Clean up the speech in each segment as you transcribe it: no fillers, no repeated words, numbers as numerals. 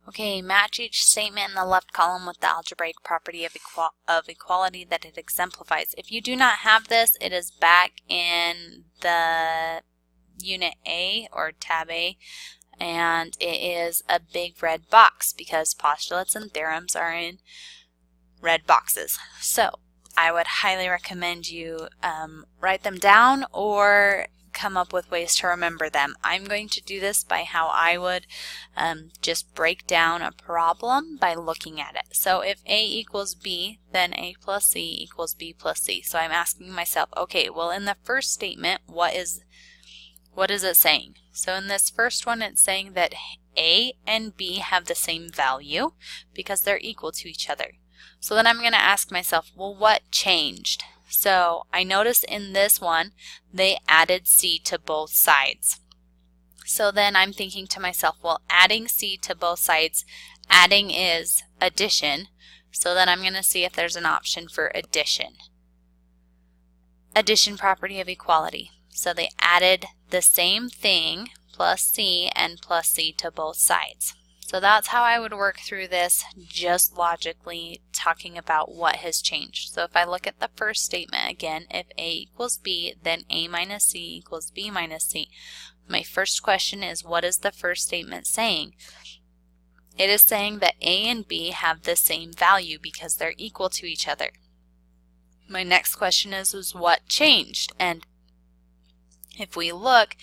Okay, match each statement in the left column with the algebraic property of equality that it exemplifies. If you do not have this, it is back in the Unit A or Tab A, and it is a big red box because postulates and theorems are in red boxes. So I would highly recommend you write them down or come up with ways to remember them. I'm going to do this by how I would just break down a problem by looking at it. So if A equals B, then A plus C equals B plus C. So I'm asking myself, okay, well in the first statement, what is it saying? So in this first one, it's saying that A and B have the same value because they're equal to each other. So then I'm going to ask myself, well, what changed? So I notice in this one, they added C to both sides. So then I'm thinking to myself, well, adding C to both sides, adding is addition. So then I'm going to see if there's an option for addition. Addition property of equality. So they added the same thing, plus C and plus C to both sides. So that's how I would work through this, just logically talking about what has changed. So if I look at the first statement again, if A equals B, then A minus C equals B minus C. My first question is, what is the first statement saying? It is saying that A and B have the same value because they're equal to each other. My next question is what changed? And if we look,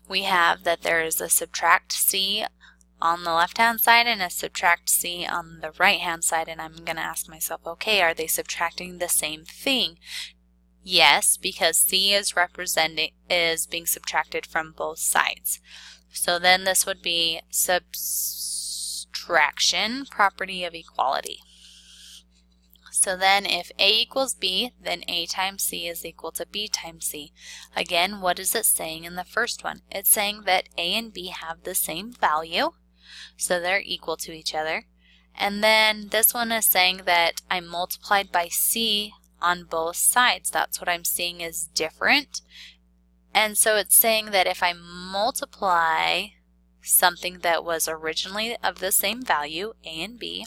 we have that there is a subtract C on the left-hand side and a subtract C on the right-hand side, and I'm going to ask myself, okay, are they subtracting the same thing? Yes, because C is being subtracted from both sides. So then this would be subtraction property of equality. So then if A equals B, then A times C is equal to B times C. Again, what is it saying in the first one? It's saying that A and B have the same value, so they're equal to each other. And then this one is saying that I multiplied by C on both sides. That's what I'm seeing is different. And so it's saying that if I multiply something that was originally of the same value, A and B,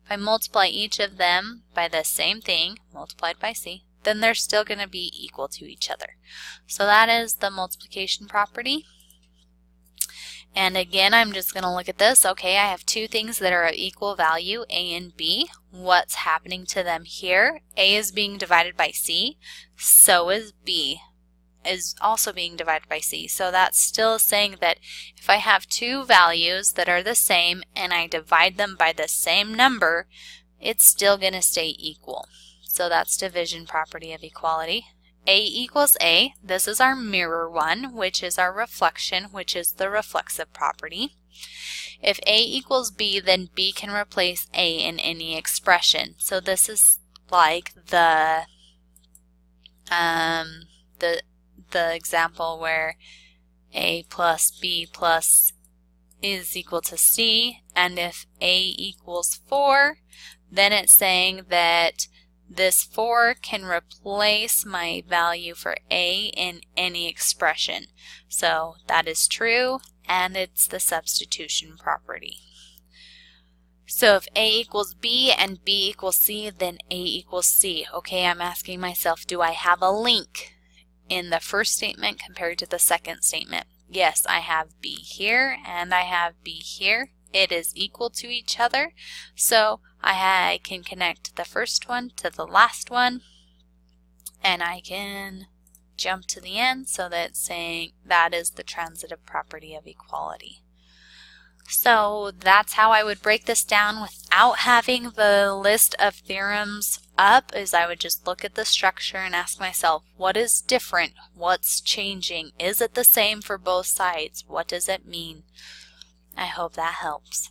if I multiply each of them by the same thing, multiplied by C, then they're still going to be equal to each other. So that is the multiplication property. And again, I'm just going to look at this. Okay, I have two things that are of equal value, A and B. What's happening to them here? A is being divided by C, so is B is also being divided by C. So that's still saying that if I have two values that are the same and I divide them by the same number, it's still going to stay equal. So that's division property of equality. A equals A, this is our mirror one, which is our reflection, which is the reflexive property. If A equals B, then B can replace A in any expression. So this is like the example where A plus B plus is equal to C, and if A equals 4, then it's saying that this 4 can replace my value for A in any expression. So that is true, and it's the substitution property. So if A equals B and B equals C, then A equals C. Okay, I'm asking myself, do I have a link in the first statement compared to the second statement? Yes, I have B here and I have B here. It is equal to each other, so I can connect the first one to the last one, and I can jump to the end so that it's saying that is the transitive property of equality. So that's how I would break this down without having the list of theorems up, is I would just look at the structure and ask myself, what is different? What's changing? Is it the same for both sides? What does it mean? I hope that helps.